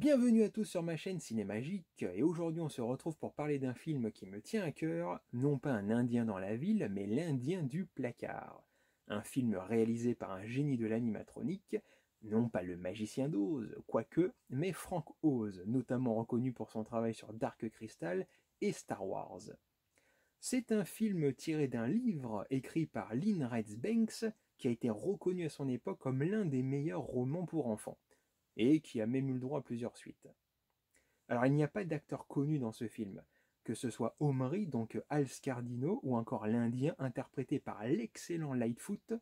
Bienvenue à tous sur ma chaîne Cinémagique, et aujourd'hui on se retrouve pour parler d'un film qui me tient à cœur, non pas un Indien dans la ville, mais l'Indien du placard. Un film réalisé par un génie de l'animatronique, non pas le magicien d'Oz, quoique, mais Frank Oz, notamment reconnu pour son travail sur Dark Crystal et Star Wars. C'est un film tiré d'un livre écrit par Lynn Reitz Banks, qui a été reconnu à son époque comme l'un des meilleurs romans pour enfants, et qui a même eu le droit à plusieurs suites. Alors il n'y a pas d'acteur connu dans ce film, que ce soit Omri, donc Hal Scardino, ou encore l'Indien interprété par l'excellent Lightfoot,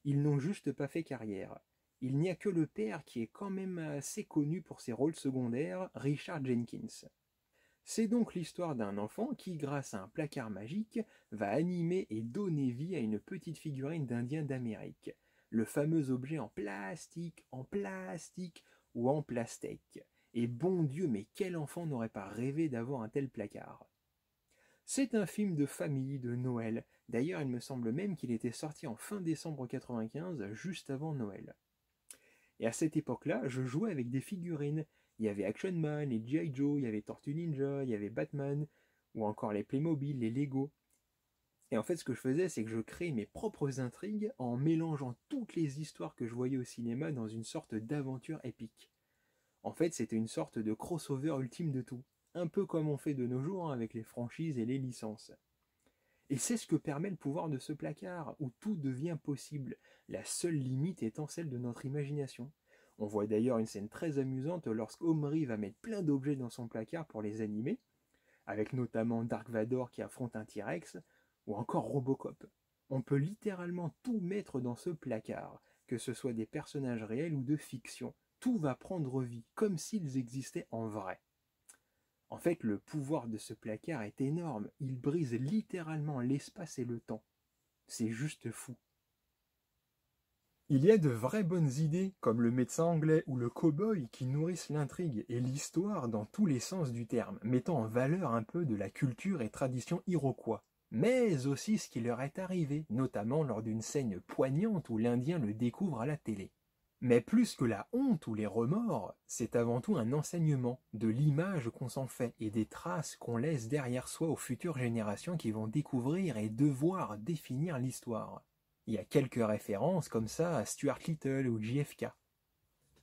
ils n'ont juste pas fait carrière. Il n'y a que le père qui est quand même assez connu pour ses rôles secondaires, Richard Jenkins. C'est donc l'histoire d'un enfant qui, grâce à un placard magique, va animer et donner vie à une petite figurine d'Indien d'Amérique, le fameux objet en plastique ou en plastique. Et bon Dieu, mais quel enfant n'aurait pas rêvé d'avoir un tel placard? C'est un film de famille, de Noël. D'ailleurs, il me semble même qu'il était sorti en fin décembre 95, juste avant Noël. Et à cette époque-là, je jouais avec des figurines. Il y avait Action Man, les G.I. Joe, il y avait Tortue Ninja, il y avait Batman, ou encore les Playmobil, les Lego. Et en fait, ce que je faisais, c'est que je créais mes propres intrigues en mélangeant toutes les histoires que je voyais au cinéma dans une sorte d'aventure épique. En fait, c'était une sorte de crossover ultime de tout. Un peu comme on fait de nos jours avec les franchises et les licences. Et c'est ce que permet le pouvoir de ce placard, où tout devient possible, la seule limite étant celle de notre imagination. On voit d'ailleurs une scène très amusante lorsqu'Omri va mettre plein d'objets dans son placard pour les animer, avec notamment Dark Vador qui affronte un T-Rex, ou encore Robocop. On peut littéralement tout mettre dans ce placard, que ce soit des personnages réels ou de fiction. Tout va prendre vie, comme s'ils existaient en vrai. En fait, le pouvoir de ce placard est énorme. Il brise littéralement l'espace et le temps. C'est juste fou. Il y a de vraies bonnes idées, comme le médecin anglais ou le cow-boy, qui nourrissent l'intrigue et l'histoire dans tous les sens du terme, mettant en valeur un peu de la culture et tradition iroquois. Mais aussi ce qui leur est arrivé, notamment lors d'une scène poignante où l'Indien le découvre à la télé. Mais plus que la honte ou les remords, c'est avant tout un enseignement de l'image qu'on s'en fait et des traces qu'on laisse derrière soi aux futures générations qui vont découvrir et devoir définir l'histoire. Il y a quelques références comme ça à Stuart Little ou JFK.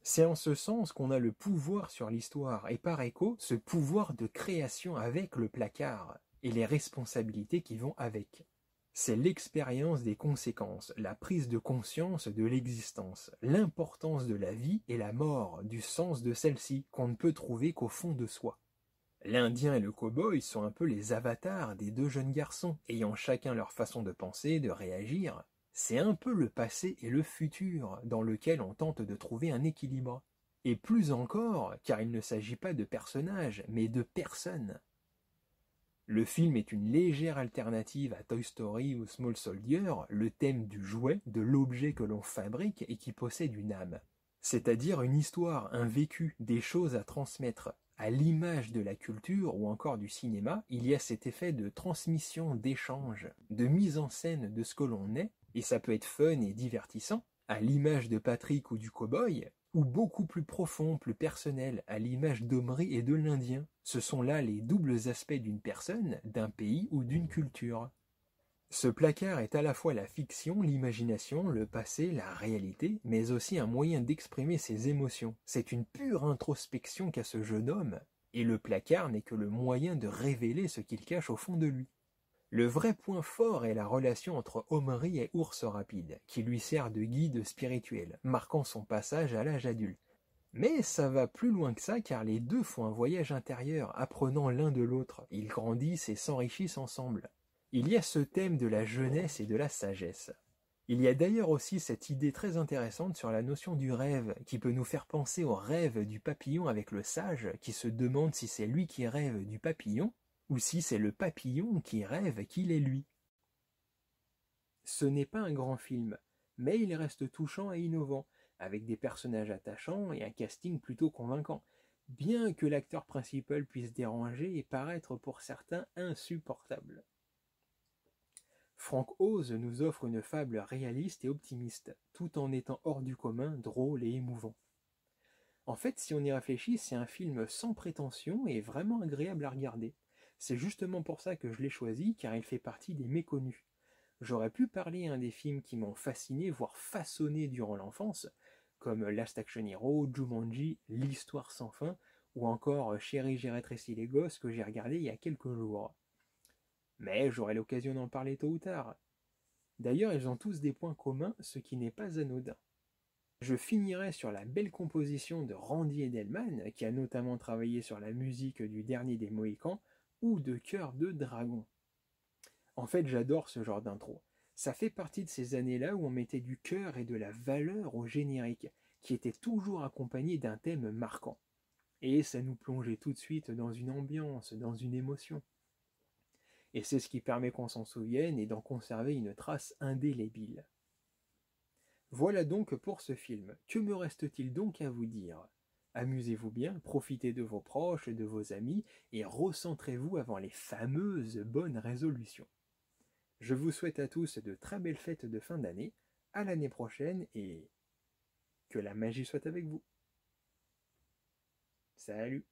C'est en ce sens qu'on a le pouvoir sur l'histoire et par écho, ce pouvoir de création avec le placard et les responsabilités qui vont avec. C'est l'expérience des conséquences, la prise de conscience de l'existence, l'importance de la vie et la mort, du sens de celle-ci qu'on ne peut trouver qu'au fond de soi. L'Indien et le cow-boy sont un peu les avatars des deux jeunes garçons, ayant chacun leur façon de penser, de réagir. C'est un peu le passé et le futur dans lequel on tente de trouver un équilibre. Et plus encore, car il ne s'agit pas de personnages, mais de personnes. Le film est une légère alternative à Toy Story ou Small Soldier, le thème du jouet, de l'objet que l'on fabrique et qui possède une âme. C'est-à-dire une histoire, un vécu, des choses à transmettre. À l'image de la culture ou encore du cinéma, il y a cet effet de transmission, d'échange, de mise en scène de ce que l'on est, et ça peut être fun et divertissant, à l'image de Patrick ou du cow-boy, ou beaucoup plus profond, plus personnel, à l'image d'Omri et de l'Indien. Ce sont là les doubles aspects d'une personne, d'un pays ou d'une culture. Ce placard est à la fois la fiction, l'imagination, le passé, la réalité, mais aussi un moyen d'exprimer ses émotions. C'est une pure introspection qu'a ce jeune homme, et le placard n'est que le moyen de révéler ce qu'il cache au fond de lui. Le vrai point fort est la relation entre Omri et Ours Rapide, qui lui sert de guide spirituel, marquant son passage à l'âge adulte. Mais ça va plus loin que ça car les deux font un voyage intérieur, apprenant l'un de l'autre. Ils grandissent et s'enrichissent ensemble. Il y a ce thème de la jeunesse et de la sagesse. Il y a d'ailleurs aussi cette idée très intéressante sur la notion du rêve, qui peut nous faire penser au rêve du papillon avec le sage, qui se demande si c'est lui qui rêve du papillon, ou si c'est le papillon qui rêve qu'il est lui. Ce n'est pas un grand film, mais il reste touchant et innovant, avec des personnages attachants et un casting plutôt convaincant, bien que l'acteur principal puisse déranger et paraître pour certains insupportable. Frank Oz nous offre une fable réaliste et optimiste, tout en étant hors du commun, drôle et émouvant. En fait, si on y réfléchit, c'est un film sans prétention et vraiment agréable à regarder. C'est justement pour ça que je l'ai choisi, car il fait partie des méconnus. J'aurais pu parler des films qui m'ont fasciné, voire façonné durant l'enfance, comme Last Action Hero, Jumanji, L'Histoire sans fin, ou encore Chérie, j'ai rétréci les gosses que j'ai regardé il y a quelques jours. Mais j'aurai l'occasion d'en parler tôt ou tard. D'ailleurs, ils ont tous des points communs, ce qui n'est pas anodin. Je finirai sur la belle composition de Randy Edelman, qui a notamment travaillé sur la musique du Dernier des Mohicans, ou de Cœur de Dragon. En fait, j'adore ce genre d'intro. Ça fait partie de ces années-là où on mettait du cœur et de la valeur au générique, qui était toujours accompagné d'un thème marquant. Et ça nous plongeait tout de suite dans une ambiance, dans une émotion. Et c'est ce qui permet qu'on s'en souvienne et d'en conserver une trace indélébile. Voilà donc pour ce film. Que me reste-t-il donc à vous dire? Amusez-vous bien, profitez de vos proches, de vos amis, et recentrez-vous avant les fameuses bonnes résolutions. Je vous souhaite à tous de très belles fêtes de fin d'année, à l'année prochaine, et que la magie soit avec vous. Salut!